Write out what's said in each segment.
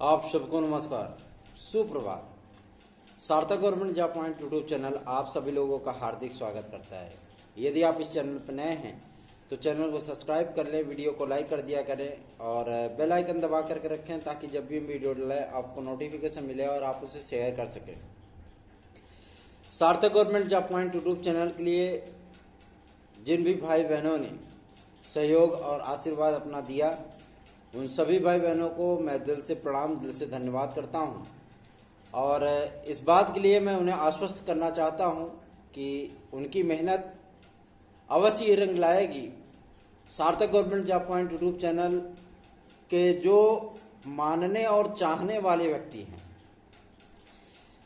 आप सबको नमस्कार, सुप्रभात। सार्थक government job point YouTube channel आप सभी लोगों का हार्दिक स्वागत करता है। यदि आप इस चैनल पर नए हैं तो चैनल को सब्सक्राइब कर लें, वीडियो को लाइक कर दिया करें और बेल आइकन दबा करके रखें ताकि जब भी वीडियो डले आपको नोटिफिकेशन मिले और आप उसे शेयर कर सकें। सार्थक government job point YouTube channel के लिए जिन भी भाई बहनों ने सहयोग और आशीर्वाद अपना दिया, उन सभी भाई बहनों को मैं दिल से प्रणाम, दिल से धन्यवाद करता हूं। और इस बात के लिए मैं उन्हें आश्वस्त करना चाहता हूं कि उनकी मेहनत अवश्य ही रंग लाएगी। सार्थक government job point YouTube channel के जो मानने और चाहने वाले व्यक्ति हैं,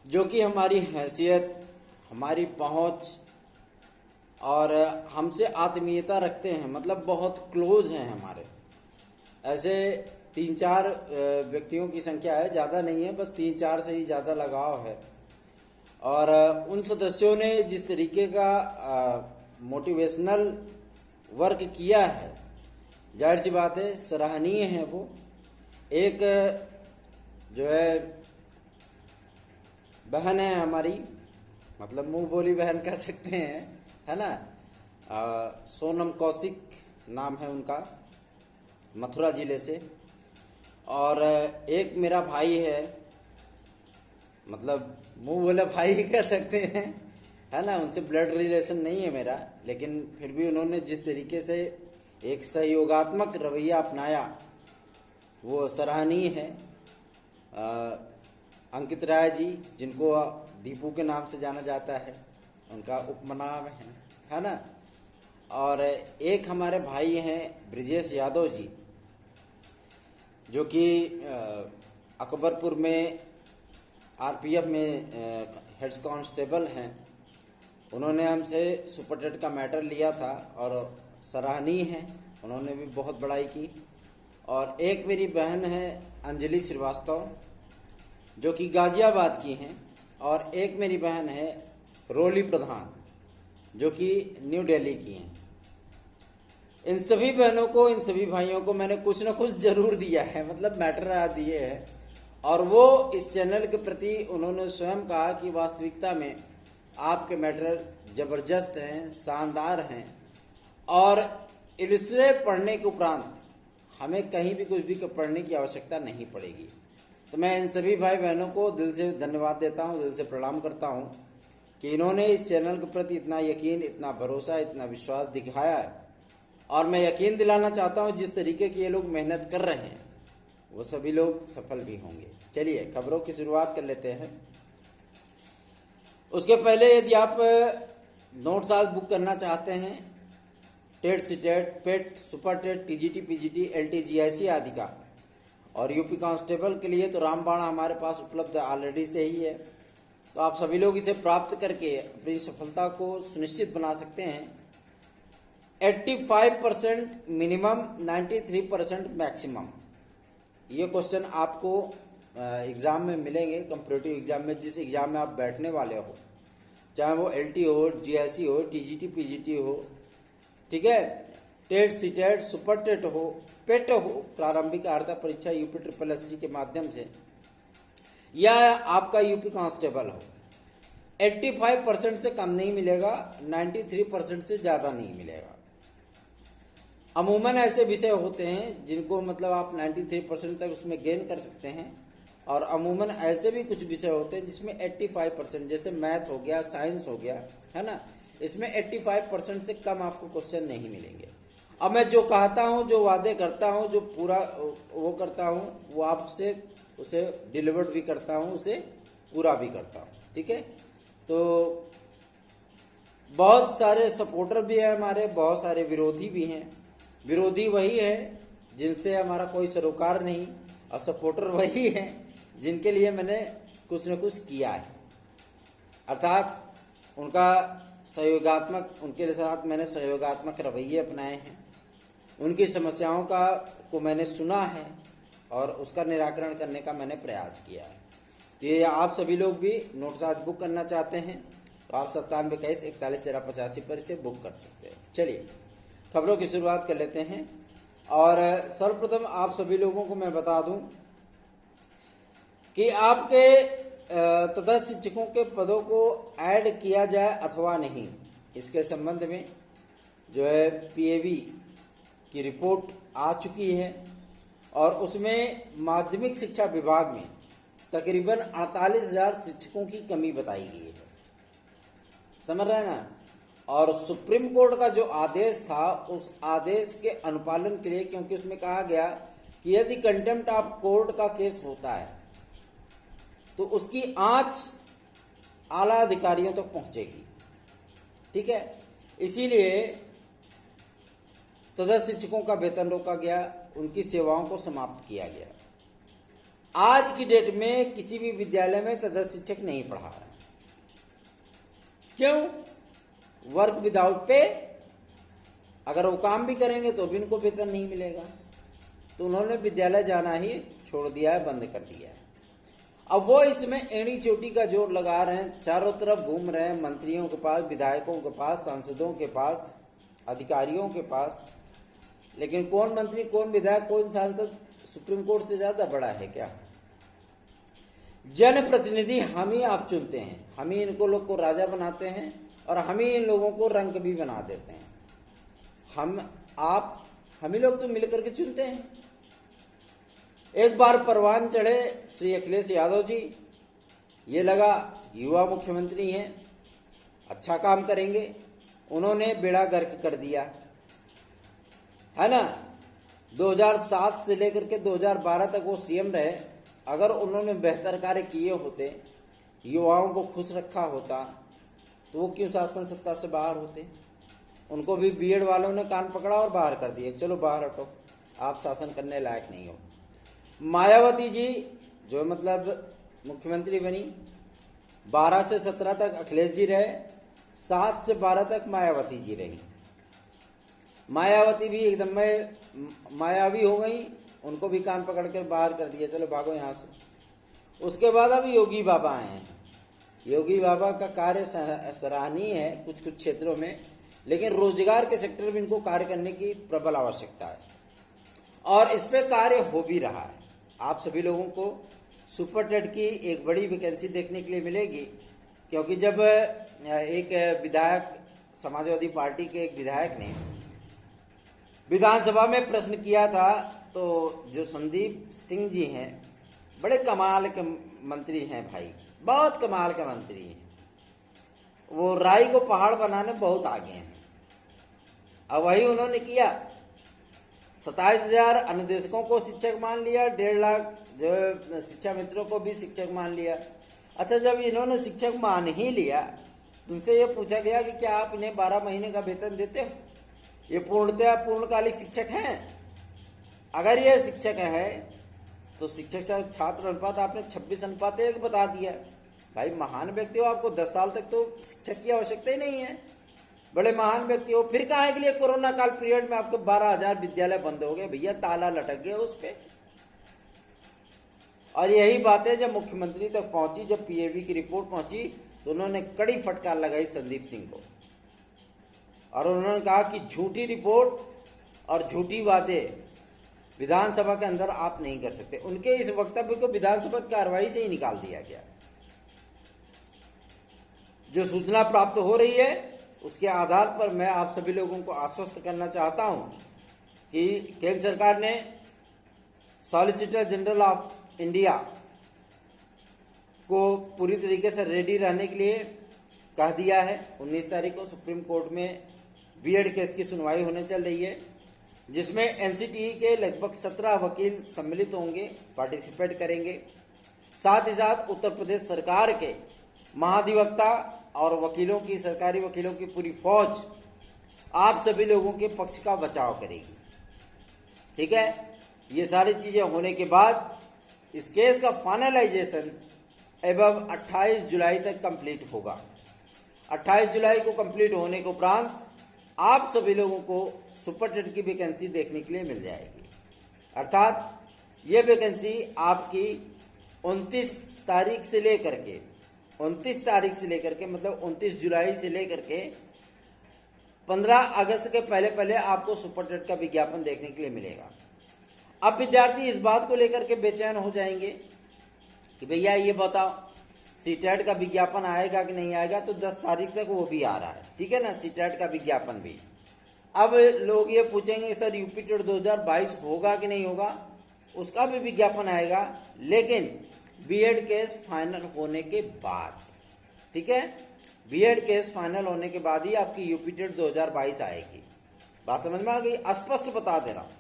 जो कि हमारी हैसियत, हमारी पहुंच और हमसे आत्मीयता रखते हैं, मतलब बहुत क्लोज हैं हमारे, ऐसे 3-4 व्यक्तियों की संख्या है, ज़्यादा नहीं है, बस 3-4 से ही ज़्यादा लगाव है। और उन सदस्यों ने जिस तरीके का मोटिवेशनल वर्क किया है, जाहिर सी बात है सराहनीय है। वो एक जो है बहन है हमारी, मतलब मुंह बोली बहन कह सकते हैं, है ना। सोनम कौशिक नाम है उनका, मथुरा जिले से। और एक मेरा भाई है, मतलब मुंह बोले भाई ही कह सकते हैं, है ना। उनसे ब्लड रिलेशन नहीं है मेरा, लेकिन फिर भी उन्होंने जिस तरीके से एक सहयोगात्मक रवैया अपनाया वो सराहनीय है। अंकित राय जी, जिनको दीपू के नाम से जाना जाता है, उनका उपनाम है ना। और एक हमारे भाई हैं ब्रिजेश यादव जी, जो कि अकबरपुर में आरपीएफ में हेड कांस्टेबल हैं। उन्होंने हमसे सुपरटेट का मैटर लिया था और सराहनीय है, उन्होंने भी बहुत बड़ाई की। और एक मेरी बहन है अंजलि श्रीवास्तव, जो कि गाजियाबाद की हैं। और एक मेरी बहन है रोली प्रधान, जो कि न्यू दिल्ली की हैं। इन सभी बहनों को, इन सभी भाइयों को मैंने कुछ न कुछ जरूर दिया है, मतलब मैटर दिए हैं। और वो इस चैनल के प्रति उन्होंने स्वयं कहा कि वास्तविकता में आपके मैटर जबरदस्त हैं, शानदार हैं, और इसे पढ़ने के उपरांत हमें कहीं भी कुछ भी पढ़ने की आवश्यकता नहीं पड़ेगी। तो मैं इन सभी भाई बहनों को दिल से धन्यवाद देता हूँ, दिल से प्रणाम करता हूँ कि इन्होंने इस चैनल के प्रति इतना यकीन, इतना भरोसा, इतना विश्वास दिखाया है। और मैं यकीन दिलाना चाहता हूँ जिस तरीके की ये लोग मेहनत कर रहे हैं वो सभी लोग सफल भी होंगे। चलिए खबरों की शुरुआत कर लेते हैं। उसके पहले यदि आप नोट्स आज बुक करना चाहते हैं, TET, CTET, PET, super TET, TGT, PGT, LT, GIC आदि का, और यूपी कांस्टेबल के लिए तो रामबाण हमारे पास उपलब्ध ऑलरेडी से ही है। तो आप सभी लोग इसे प्राप्त करके अपनी सफलता को सुनिश्चित बना सकते हैं। 85% मिनिमम, 93% मैक्सिमम, ये क्वेश्चन आपको एग्ज़ाम में मिलेंगे। कंपटीटिव एग्ज़ाम में, जिस एग्ज़ाम में आप बैठने वाले हो, चाहे वो एलटी हो, जीआईसी हो, टीजीटी, पीजीटी हो, ठीक है, टेट, सीटेट, सुपर टेट हो, पेट हो, प्रारंभिक अर्हता परीक्षा यूपी SSSC के माध्यम से, या आपका यूपी कांस्टेबल हो, 85% से कम नहीं मिलेगा, 93% से ज़्यादा नहीं मिलेगा। अमूमन ऐसे विषय होते हैं जिनको मतलब आप 93% तक उसमें गेन कर सकते हैं, और अमूमन ऐसे भी कुछ विषय होते हैं जिसमें 85%, जैसे मैथ हो गया, साइंस हो गया, है ना, इसमें 85% से कम आपको क्वेश्चन नहीं मिलेंगे। अब मैं जो कहता हूँ, जो वादे करता हूँ, जो पूरा वो करता हूँ, वो आपसे उसे डिलीवर्ड भी करता हूँ, उसे पूरा भी करता हूँ, ठीक है। तो बहुत सारे सपोर्टर भी हैं हमारे, बहुत सारे विरोधी भी हैं। विरोधी वही है जिनसे हमारा कोई सरोकार नहीं, और सपोर्टर वही हैं जिनके लिए मैंने कुछ न कुछ किया है, अर्थात उनका सहयोगात्मक, उनके साथ मैंने सहयोगात्मक रवैये अपनाए हैं। उनकी समस्याओं को मैंने सुना है और उसका निराकरण करने का मैंने प्रयास किया है। तो ये आप सभी लोग भी नोट्स आज बुक करना चाहते हैं तो आप 9721411385 पर इसे बुक कर सकते हैं। चलिए खबरों की शुरुआत कर लेते हैं। और सर्वप्रथम आप सभी लोगों को मैं बता दूं कि आपके तदस्थ शिक्षकों के पदों को ऐड किया जाए अथवा नहीं, इसके संबंध में जो है पीएवी की रिपोर्ट आ चुकी है और उसमें माध्यमिक शिक्षा विभाग में तकरीबन 48,000 शिक्षकों की कमी बताई गई है। समझ रहे हैं ना। और सुप्रीम कोर्ट का जो आदेश था उस आदेश के अनुपालन के लिए, क्योंकि उसमें कहा गया कि यदि कंटेम्प्ट ऑफ कोर्ट का केस होता है तो उसकी आंच आला अधिकारियों तक पहुंचेगी। ठीक है, इसीलिए तदस्थ शिक्षकों का वेतन रोका गया, उनकी सेवाओं को समाप्त किया गया। आज की डेट में किसी भी विद्यालय में तदस्थ शिक्षक नहीं पढ़ा रहे। क्यों? Work without pay. अगर वो काम भी करेंगे तो भी उनको वेतन नहीं मिलेगा, तो उन्होंने विद्यालय जाना ही छोड़ दिया है, बंद कर दिया है। अब वो इसमें एड़ी चोटी का जोर लगा रहे हैं, चारों तरफ घूम रहे हैं, मंत्रियों के पास, विधायकों के पास, सांसदों के पास, अधिकारियों के पास। लेकिन कौन मंत्री, कौन विधायक, कौन सांसद सुप्रीम कोर्ट से ज्यादा बड़ा है क्या? जनप्रतिनिधि हम ही आप चुनते हैं, हम ही इनको लोग को राजा बनाते हैं और हम ही इन लोगों को रंक भी बना देते हैं। हम ही लोग तो मिलकर के चुनते हैं। एक बार परवान चढ़े श्री अखिलेश यादव जी, ये लगा युवा मुख्यमंत्री हैं, अच्छा काम करेंगे, उन्होंने बेड़ा गर्क कर दिया है ना। 2007 से लेकर के 2012 तक वो सीएम रहे। अगर उन्होंने बेहतर कार्य किए होते, युवाओं को खुश रखा होता, तो वो क्यों शासन सत्ता से बाहर होते? उनको भी बीएड वालों ने कान पकड़ा और बाहर कर दिया, चलो बाहर हटो, आप शासन करने लायक नहीं हो। मायावती जी जो मतलब मुख्यमंत्री बनी, 12 से 17 तक अखिलेश जी रहे, 7 से 12 तक मायावती जी रही। मायावती भी एकदम में मायावी हो गई, उनको भी कान पकड़ कर बाहर कर दिया, चलो भागो यहाँ से। उसके बाद अब योगी बाबा आए हैं। योगी बाबा का कार्य सराहनीय है कुछ कुछ क्षेत्रों में, लेकिन रोजगार के सेक्टर में इनको कार्य करने की प्रबल आवश्यकता है और इस पे कार्य हो भी रहा है। आप सभी लोगों को सुपर टेट की एक बड़ी वैकेंसी देखने के लिए मिलेगी, क्योंकि जब एक विधायक, समाजवादी पार्टी के एक विधायक ने विधानसभा में प्रश्न किया था, तो जो संदीप सिंह जी हैं, बड़े कमाल के मंत्री हैं भाई, बहुत कमाल के मंत्री हैं। वो राई को पहाड़ बनाने बहुत आगे हैं। अब वही उन्होंने किया, 27,000 अनुदेशकों को शिक्षक मान लिया, 1.5 लाख जो शिक्षा मित्रों को भी शिक्षक मान लिया। अच्छा, जब इन्होंने शिक्षक मान ही लिया, तुमसे ये पूछा गया कि क्या आप इन्हें 12 महीने का वेतन देते हो? ये पूर्णतः पूर्णकालिक शिक्षक हैं। अगर ये शिक्षक हैं तो शिक्षक छात्र अनुपात आपने 26:1 बता दिया। भाई महान व्यक्ति हो, आपको 10 साल तक तो शिक्षक की आवश्यकता ही नहीं है, बड़े महान व्यक्ति हो, फिर काहे के लिए कोरोना काल पीरियड में आपके 12,000 विद्यालय बंद हो गए? भैया ताला लटक गया उस पे। और यही बातें जब मुख्यमंत्री तक पहुंची, जब पीएवी की रिपोर्ट पहुंची, तो उन्होंने कड़ी फटकार लगाई संदीप सिंह को और उन्होंने कहा कि झूठी रिपोर्ट और झूठी बातें विधानसभा के अंदर आप नहीं कर सकते। उनके इस वक्तव्य को विधानसभा की कार्रवाई से ही निकाल दिया गया। जो सूचना प्राप्त हो रही है उसके आधार पर मैं आप सभी लोगों को आश्वस्त करना चाहता हूं कि केंद्र सरकार ने सॉलिसिटर जनरल ऑफ इंडिया को पूरी तरीके से रेडी रहने के लिए कह दिया है। 19 तारीख को सुप्रीम कोर्ट में बीएड केस की सुनवाई होने चल रही है, जिसमें एनसीटीई के लगभग 17 वकील सम्मिलित होंगे, पार्टिसिपेट करेंगे। साथ ही साथ उत्तर प्रदेश सरकार के महाधिवक्ता और वकीलों की, सरकारी वकीलों की पूरी फौज आप सभी लोगों के पक्ष का बचाव करेगी। ठीक है, ये सारी चीजें होने के बाद इस केस का फाइनलाइजेशन एवं 28 जुलाई तक कंप्लीट होगा। 28 जुलाई को कंप्लीट होने के उपरांत आप सभी लोगों को सुपर टेट की वैकेंसी देखने के लिए मिल जाएगी। अर्थात ये वैकेंसी आपकी 29 तारीख से लेकर के मतलब 29 जुलाई से लेकर के 15 अगस्त के पहले पहले आपको सुपर टेट का विज्ञापन देखने के लिए मिलेगा। अब विद्यार्थी इस बात को लेकर के बेचैन हो जाएंगे कि भैया ये बताओ सीटेट का विज्ञापन आएगा कि नहीं आएगा, तो 10 तारीख तक वो भी आ रहा है, ठीक है ना, सीटेट का विज्ञापन भी। अब लोग ये पूछेंगे सर यूपी टेट 2022 होगा कि नहीं होगा, उसका भी विज्ञापन आएगा, लेकिन बीएड केस फाइनल होने के बाद, ठीक है, बीएड केस फाइनल होने के बाद ही आपकी यूपी टेट 2022 आएगी। बात समझ में आ गई, स्पष्ट बता दे रहा हूं।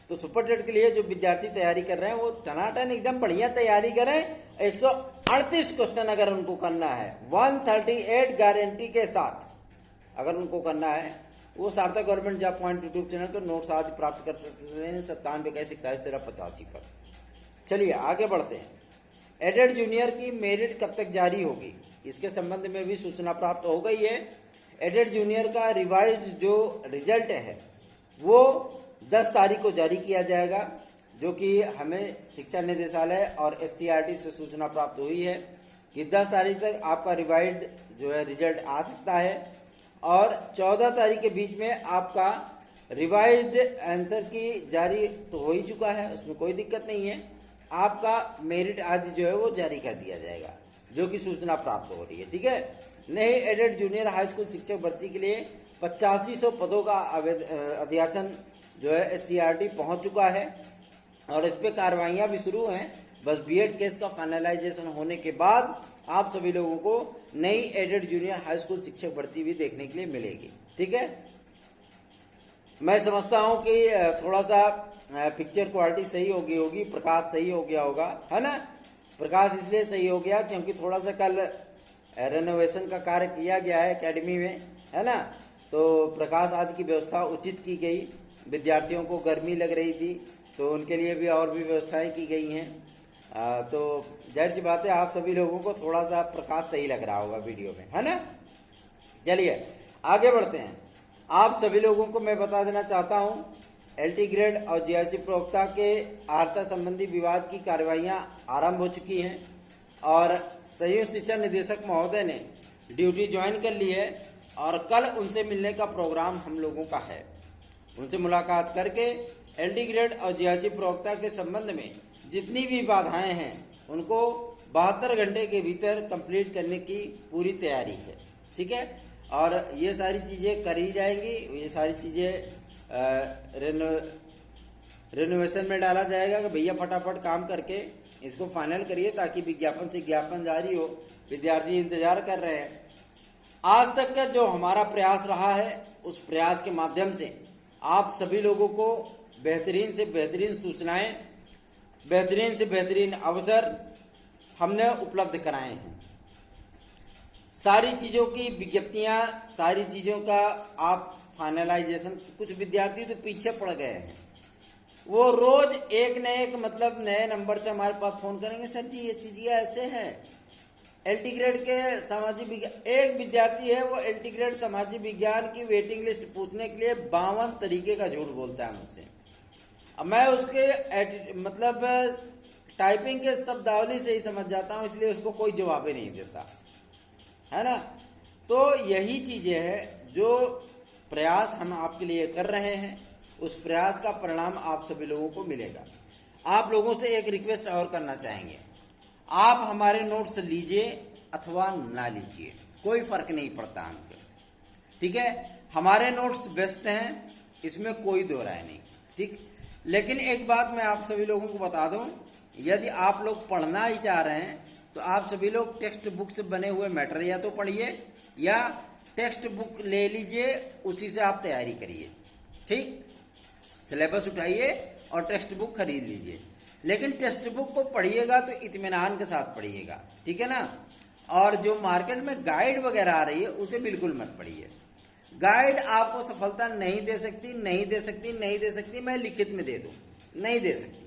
तो सुपर टेट के लिए जो विद्यार्थी तैयारी कर रहे हैं वो टनाटन एकदम बढ़िया तैयारी करें। 138 क्वेश्चन अगर उनको करना है 138 गारंटी के साथ अगर उनको करना है, वो सार्थक government job point YouTube channel पर नोट्स आदि प्राप्त कर सकते हैं 9721411385 पर। चलिए आगे बढ़ते हैं। एडेड जूनियर की मेरिट कब तक जारी होगी, इसके संबंध में भी सूचना प्राप्त हो गई है। एडेड जूनियर का रिवाइज जो रिजल्ट है वो 10 तारीख को जारी किया जाएगा, जो कि हमें शिक्षा निदेशालय और SCRT से सूचना प्राप्त हुई है कि 10 तारीख तक आपका रिवाइज जो है रिजल्ट आ सकता है, और 14 तारीख के बीच में आपका रिवाइज्ड आंसर की जारी तो हो ही चुका है, उसमें कोई दिक्कत नहीं है। आपका मेरिट आदि जो है वो जारी कर दिया जाएगा, जो कि सूचना प्राप्त हो रही है, ठीक है। नहीं, एडेड जूनियर हाई स्कूल शिक्षक भर्ती के लिए 8500 पदों का अध्याचन जो है SCRT पहुंच चुका है, और इस पर कार्रवाइयाँ भी शुरू हैं। बस बीएड केस का फाइनलाइजेशन होने के बाद आप सभी लोगों को नई एडेड जूनियर हाई स्कूल शिक्षक भर्ती भी देखने के लिए मिलेगी, ठीक है। मैं समझता हूं कि थोड़ा सा पिक्चर क्वालिटी सही होगी, प्रकाश सही हो गया होगा, है ना। प्रकाश इसलिए सही हो गया क्योंकि थोड़ा सा कल रेनोवेशन का कार्य किया गया है एकेडमी में, है ना, तो प्रकाश आदि की व्यवस्था उचित की गई। विद्यार्थियों को गर्मी लग रही थी तो उनके लिए भी और भी व्यवस्थाएं की गई हैं। तो जाहिर सी बात है आप सभी लोगों को थोड़ा सा प्रकाश सही लग रहा होगा वीडियो में, है ना। चलिए आगे बढ़ते हैं। आप सभी लोगों को मैं बता देना चाहता हूं, LT ग्रेड और GRC प्रवक्ता के आर्ता संबंधी विवाद की कार्रवाइयां आरंभ हो चुकी हैं, और संयुक्त शिक्षा निदेशक महोदय ने ड्यूटी ज्वाइन कर ली है, और कल उनसे मिलने का प्रोग्राम हम लोगों का है। उनसे मुलाकात करके LT ग्रेड और GRC प्रवक्ता के संबंध में जितनी भी बाधाएं हैं उनको 72 घंटे के भीतर कंप्लीट करने की पूरी तैयारी है, ठीक है। और ये सारी चीज़ें करी जाएंगी, ये सारी चीज़ें रेनोवेशन में डाला जाएगा कि भैया फटाफट काम करके इसको फाइनल करिए, ताकि विज्ञापन से ज्ञापन जारी हो। विद्यार्थी इंतजार कर रहे हैं। आज तक का जो हमारा प्रयास रहा है, उस प्रयास के माध्यम से आप सभी लोगों को बेहतरीन से बेहतरीन सूचनाएं, बेहतरीन से बेहतरीन अवसर हमने उपलब्ध कराए हैं। सारी चीज़ों की विज्ञप्तियां, सारी चीज़ों का आप फाइनलाइजेशन, कुछ विद्यार्थी तो पीछे पड़ गए हैं, वो रोज एक न एक मतलब नए नंबर से हमारे पास फोन करेंगे, सर जी ये चीज़ें ऐसे हैं। LT ग्रेड के सामाजिक विज्ञान एक विद्यार्थी है, वो LT ग्रेड सामाजिक विज्ञान की वेटिंग लिस्ट पूछने के लिए 52 तरीके का झूठ बोलता है मुझसे। अब मैं उसके मतलब टाइपिंग के शब्दावली से ही समझ जाता हूँ, इसलिए उसको कोई जवाब ही नहीं देता, है ना। तो यही चीजें हैं जो प्रयास हम आपके लिए कर रहे हैं, उस प्रयास का परिणाम आप सभी लोगों को मिलेगा। आप लोगों से एक रिक्वेस्ट और करना चाहेंगे, आप हमारे नोट्स लीजिए अथवा ना लीजिए, कोई फर्क नहीं पड़ता हमको, ठीक है। हमारे नोट्स बेस्ट हैं, इसमें कोई दो राय नहीं, ठीक। लेकिन एक बात मैं आप सभी लोगों को बता दूं, यदि आप लोग पढ़ना ही चाह रहे हैं तो आप सभी लोग टेक्स्ट बुक से बने हुए मैटर या तो पढ़िए, या टेक्स्ट बुक ले लीजिए, उसी से आप तैयारी करिए, ठीक। सिलेबस उठाइए और टेक्स्ट बुक खरीद लीजिए, लेकिन टेक्स्ट बुक को पढ़िएगा तो इत्मीनान के साथ पढ़िएगा, ठीक है ना। और जो मार्केट में गाइड वगैरह आ रही है उसे बिल्कुल मत पढ़िए। गाइड आपको सफलता नहीं दे सकती, नहीं दे सकती, नहीं दे सकती, मैं लिखित में दे दूं, नहीं दे सकती।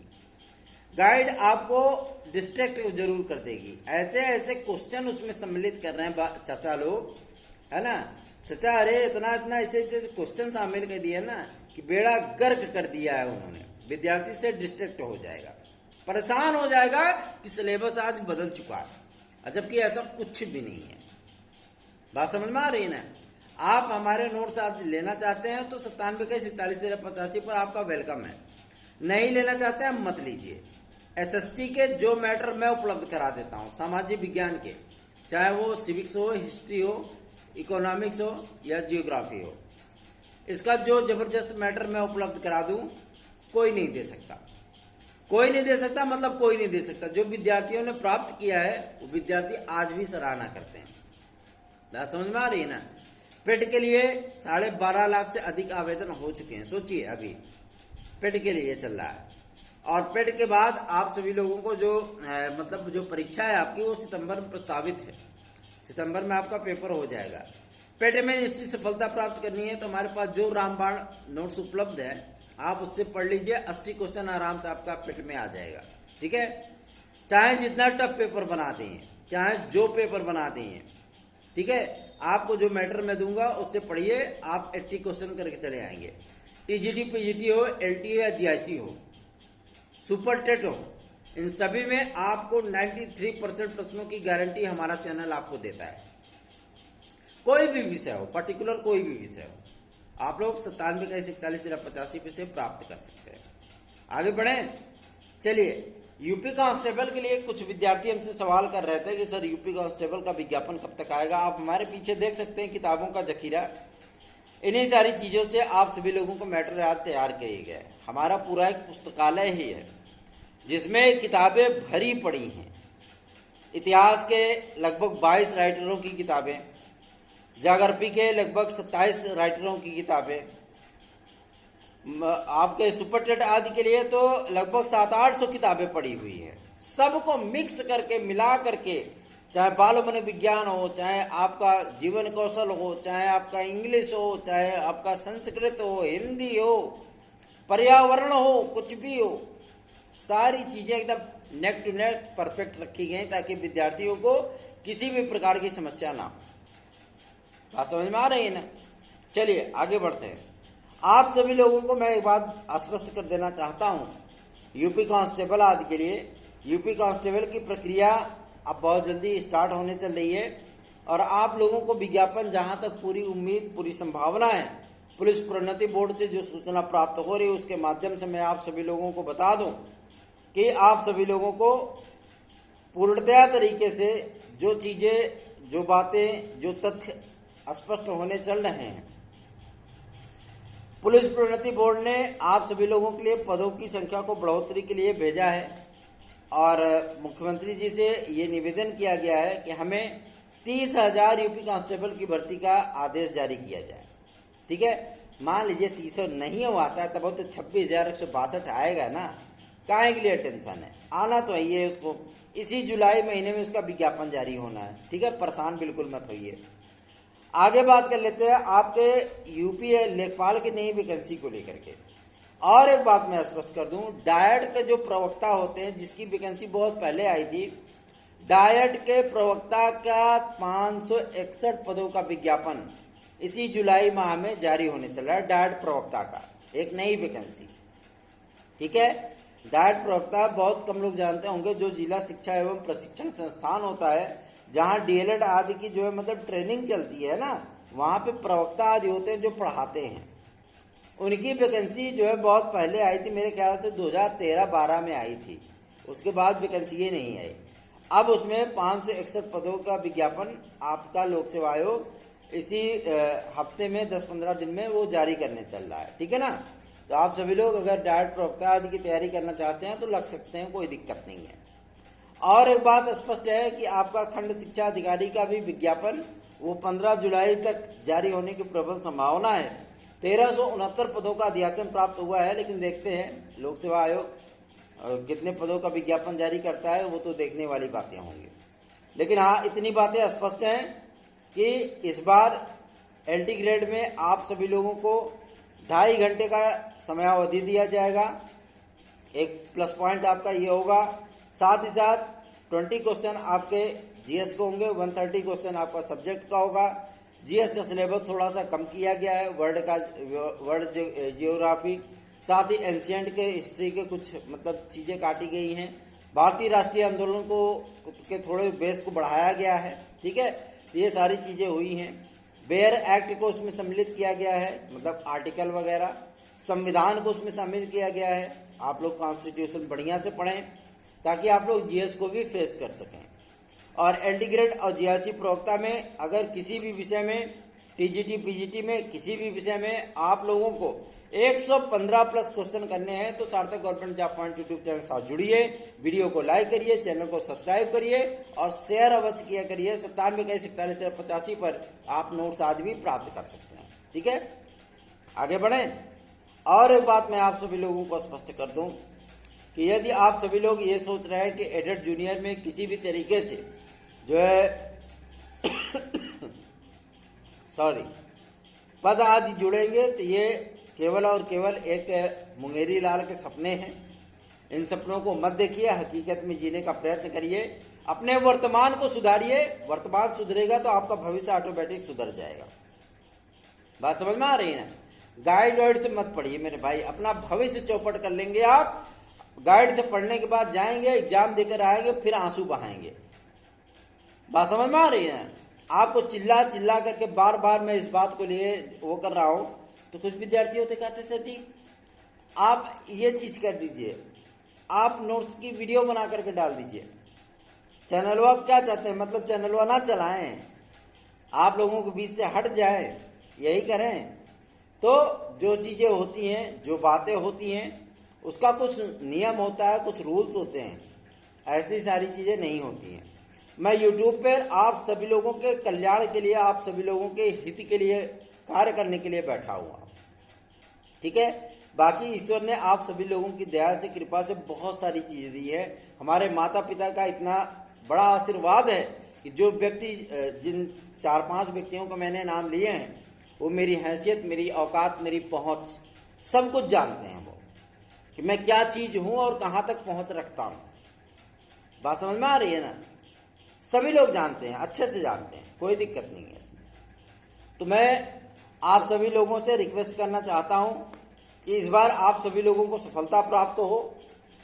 गाइड आपको डिस्ट्रैक्ट जरूर कर देगी। ऐसे ऐसे क्वेश्चन उसमें सम्मिलित कर रहे हैं चाचा लोग, है ना। चाचा अरे इतना इतना ऐसे ऐसे क्वेश्चन शामिल कर दिया ना कि बेड़ा गर्क कर दिया है उन्होंने। विद्यार्थी से डिस्ट्रैक्ट हो जाएगा, परेशान हो जाएगा कि सिलेबस आज बदल चुका है, जबकि ऐसा कुछ भी नहीं है। बात समझ में आ रही है ना। आप हमारे नोट्स आज लेना चाहते हैं तो 97 41 1385 पर आपका वेलकम है। नहीं लेना चाहते हैं मत लीजिए, एसएसटी के जो मैटर मैं उपलब्ध करा देता हूँ सामाजिक विज्ञान के, चाहे वो सिविक्स हो, हिस्ट्री हो, इकोनॉमिक्स हो या जियोग्राफी हो, इसका जो जबरदस्त मैटर मैं उपलब्ध करा दूं, कोई नहीं दे सकता। कोई नहीं दे सकता मतलब कोई नहीं दे सकता। जो विद्यार्थियों ने प्राप्त किया है वो विद्यार्थी आज भी सराहना करते हैं। बात समझ में आ रही है ना। पेट के लिए 12.5 लाख से अधिक आवेदन हो चुके हैं। सोचिए अभी पेट के लिए चल रहा है, और पेट के बाद आप सभी लोगों को जो मतलब जो परीक्षा है आपकी वो सितंबर में प्रस्तावित है। सितंबर में आपका पेपर हो जाएगा। पेट में निश्चित सफलता प्राप्त करनी है तो हमारे पास जो रामबाण नोट्स उपलब्ध है आप उससे पढ़ लीजिए। 80 क्वेश्चन आराम से आपका पेट में आ जाएगा। ठीक है, चाहे जितना टफ पेपर बनाते हैं, चाहे जो पेपर बनाते हैं, ठीक है, आपको जो मैटर मैं दूंगा उससे पढ़िए। आप 80 क्वेश्चन करके चले आएंगे। टीजीटी, पीजीटी हो, एलटीए या जीआईसी हो, सुपर टेट हो, इन सभी में आपको 93% प्रश्नों की गारंटी हमारा चैनल आपको देता है। कोई भी विषय हो, पर्टिकुलर कोई भी विषय हो, आप लोग 97 का 41 या 85 से प्राप्त कर सकते हैं। आगे बढ़े। चलिए, यूपी कांस्टेबल के लिए कुछ विद्यार्थी हमसे सवाल कर रहे थे कि सर यूपी कांस्टेबल का विज्ञापन कब तक आएगा। आप हमारे पीछे देख सकते हैं किताबों का जखीरा। इन्हीं सारी चीज़ों से आप सभी लोगों को मैटर आज तैयार किए गए। हमारा पूरा एक पुस्तकालय ही है जिसमें किताबें भरी पड़ी हैं। इतिहास के लगभग 22 राइटरों की किताबें, ज्योग्राफी के लगभग 27 राइटरों की किताबें, आपके सुपर टेट आदि के लिए तो लगभग 700-800 किताबें पड़ी हुई हैं। सबको मिक्स करके मिला करके, चाहे बाल मनोविज्ञान हो, चाहे आपका जीवन कौशल हो, चाहे आपका इंग्लिश हो, चाहे आपका संस्कृत हो, हिंदी हो, पर्यावरण हो, कुछ भी हो, सारी चीजें एकदम नेक टू नेक परफेक्ट रखी गई ताकि विद्यार्थियों को किसी भी प्रकार की समस्या ना हो। बात समझ में आ रही है ना। चलिए आगे बढ़ते हैं। आप सभी लोगों को मैं एक बात स्पष्ट कर देना चाहता हूं, यूपी कांस्टेबल आदि के लिए यूपी कांस्टेबल की प्रक्रिया अब बहुत जल्दी स्टार्ट होने चल रही है। और आप लोगों को विज्ञापन, जहां तक पूरी उम्मीद, पूरी संभावना है, पुलिस प्रोन्नति बोर्ड से जो सूचना प्राप्त हो रही है उसके माध्यम से मैं आप सभी लोगों को बता दूं कि आप सभी लोगों को पूर्णतया तरीके से जो चीजें, जो बातें, जो तथ्य स्पष्ट होने चल रहे हैं। पुलिस प्रोन्नति बोर्ड ने आप सभी लोगों के लिए पदों की संख्या को बढ़ोतरी के लिए भेजा है और मुख्यमंत्री जी से ये निवेदन किया गया है कि हमें 30,000 यूपी कांस्टेबल की भर्ती का आदेश जारी किया जाए। ठीक है, मान लीजिए 300 नहीं हुआता है तब तो 26,162 आएगा ना। काहे के लिए टेंशन है, आना तो है उसको। इसी जुलाई महीने में उसका विज्ञापन जारी होना है। ठीक है, परेशान बिल्कुल मत होइए। आगे बात कर लेते हैं आपके यूपी लेखपाल की नई वैकेंसी को लेकर के। और एक बात मैं स्पष्ट कर दूं, डायट के जो प्रवक्ता होते हैं, जिसकी वैकेंसी बहुत पहले आई थी, डायट के प्रवक्ता का 561 पदों का विज्ञापन इसी जुलाई माह में जारी होने चल रहा है। डायट प्रवक्ता का एक नई वैकेंसी। ठीक है, डायट प्रवक्ता बहुत कम लोग जानते होंगे, जो जिला शिक्षा एवं प्रशिक्षण संस्थान होता है जहां डीएलएड आदि की जो है मतलब ट्रेनिंग चलती है ना, वहां पे प्रवक्ता आदि होते हैं जो पढ़ाते हैं। उनकी वैकेंसी जो है बहुत पहले आई थी, मेरे ख्याल से 2013-12 में आई थी। उसके बाद वैकेंसी ये नहीं आई। अब उसमें 561 पदों का विज्ञापन आपका लोक सेवा आयोग इसी हफ्ते में 10-15 दिन में वो जारी करने चल रहा है। ठीक है ना, तो आप सभी लोग अगर डायट प्रवक्ता आदि की तैयारी करना चाहते हैं तो लग सकते हैं, कोई दिक्कत नहीं है। और एक बात स्पष्ट है कि आपका खंड शिक्षा अधिकारी का भी विज्ञापन वो 15 जुलाई तक जारी होने की प्रबल संभावना है। 1369 पदों का अध्याचन प्राप्त हुआ है, लेकिन देखते हैं लोक सेवा आयोग कितने पदों का विज्ञापन जारी करता है, वो तो देखने वाली बातें होंगी। लेकिन हाँ, इतनी बातें स्पष्ट हैं कि इस बार एलटी ग्रेड में आप सभी लोगों को 2.5 घंटे का समयावधि दिया जाएगा। एक प्लस पॉइंट आपका ये होगा। साथ ही साथ 20 क्वेश्चन आपके जीएस को होंगे, 130 क्वेश्चन आपका सब्जेक्ट का होगा। जीएस का सिलेबस थोड़ा सा कम किया गया है, वर्ल्ड जियोग्राफी, साथ ही एंशिएंट के हिस्ट्री के कुछ मतलब चीज़ें काटी गई हैं। भारतीय राष्ट्रीय आंदोलन को के थोड़े बेस को बढ़ाया गया है। ठीक है, ये सारी चीज़ें हुई हैं। बेयर एक्ट को उसमें सम्मिलित किया गया है, मतलब आर्टिकल वगैरह। संविधान को उसमें शामिल किया गया है। आप लोग कॉन्स्टिट्यूशन बढ़िया से पढ़ें। ताकि आप लोग जीएस को भी फेस कर सकें। और एलडी ग्रेड और जीआरसी प्रवक्ता में अगर किसी भी विषय में, टीजीटी पीजीटी में किसी भी विषय में आप लोगों को 115 प्लस क्वेश्चन करने हैं तो सार्थक government job point YouTube channel के साथ जुड़िए, वीडियो को लाइक करिए, चैनल को सब्सक्राइब करिए और शेयर अवश्य किया करिए। 97 पर आप नोट्स आदि भी प्राप्त कर सकते हैं। ठीक है, आगे बढ़ें। और एक बात मैं आप सभी लोगों को स्पष्ट कर दूं कि यदि आप सभी लोग ये सोच रहे हैं कि एडेड जूनियर में किसी भी तरीके से जो है सॉरी पद आदि जुड़ेंगे तो ये केवल और केवल एक मुंगेरी लाल के सपने हैं। इन सपनों को मत देखिए, हकीकत में जीने का प्रयत्न करिए, अपने वर्तमान को सुधारिए। वर्तमान सुधरेगा तो आपका भविष्य ऑटोमेटिक सुधर जाएगा। बात समझ में आ रही है ना? गाइड से मत पढ़िए मेरे भाई, अपना भविष्य चौपट कर लेंगे आप। गाइड से पढ़ने के बाद जाएंगे, एग्जाम देकर आएंगे, फिर आंसू बहाएंगे। बात समझ में आ रही है? आपको चिल्ला चिल्ला करके बार बार मैं इस बात को लिए वो कर रहा हूं, तो कुछ विद्यार्थी होते कहते सर जी आप ये चीज कर दीजिए, आप नोट्स की वीडियो बना करके डाल दीजिए। चैनलवा क्या चाहते हैं, मतलब चैनलवा ना चलाएं, आप लोगों के बीच से हट जाए, यही करें। तो जो चीजें होती हैं, जो बातें होती हैं, उसका कुछ नियम होता है, कुछ रूल्स होते हैं। ऐसी सारी चीजें नहीं होती हैं। मैं यूट्यूब पर आप सभी लोगों के कल्याण के लिए, आप सभी लोगों के हित के लिए कार्य करने के लिए बैठा हुआ। ठीक है, बाकी ईश्वर ने आप सभी लोगों की दया से, कृपा से बहुत सारी चीजें दी है। हमारे माता पिता का इतना बड़ा आशीर्वाद है कि जो व्यक्ति, जिन 4-5 व्यक्तियों को मैंने नाम लिए हैं, वो मेरी हैसियत, मेरी औकात, मेरी पहुंच सब कुछ जानते हैं। वो कि मैं क्या चीज हूं और कहां तक पहुंच रखता हूं। बात समझ में आ रही है ना? सभी लोग जानते हैं, अच्छे से जानते हैं, कोई दिक्कत नहीं है। तो मैं आप सभी लोगों से रिक्वेस्ट करना चाहता हूं कि इस बार आप सभी लोगों को सफलता प्राप्त हो,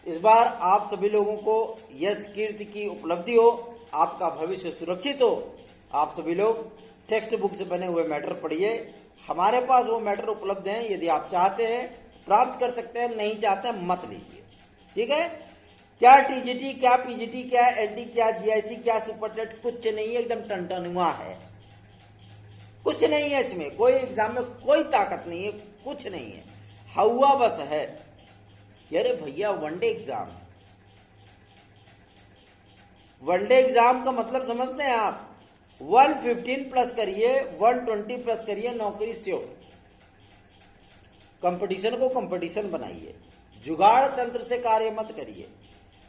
इस बार आप सभी लोगों को यश कीर्ति की उपलब्धि हो, आपका भविष्य सुरक्षित हो। आप सभी लोग टेक्स्ट बुक से बने हुए मैटर पढ़िए। हमारे पास वो मैटर उपलब्ध हैं, यदि आप चाहते हैं प्राप्त कर सकते हैं, नहीं चाहते हैं मत लीजिए। ठीक है, क्या टीजीटी, क्या पीजीटी, क्या एलडी, क्या जीआईसी, क्या सुपरटेट, कुछ नहीं है, एकदम टनटनुआ है। कुछ नहीं है इसमें, कोई एग्जाम में कोई ताकत नहीं है, कुछ नहीं है, हवा बस है। अरे भैया वनडे एग्जाम, वनडे एग्जाम का मतलब समझते हैं आप? 115 प्लस करिए, 120 प्लस करिए, नौकरी श्योर। कंपटीशन को कंपटीशन बनाइए, जुगाड़ तंत्र से कार्य मत करिए।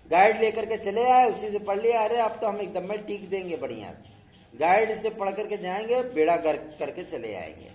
गाइड लेकर के चले आए, उसी से पढ़ लिया, अरे अब तो हम एकदम में टीक देंगे बढ़िया। गाइड से पढ़ करके जाएंगे, बेड़ा गर्क करके चले आएंगे।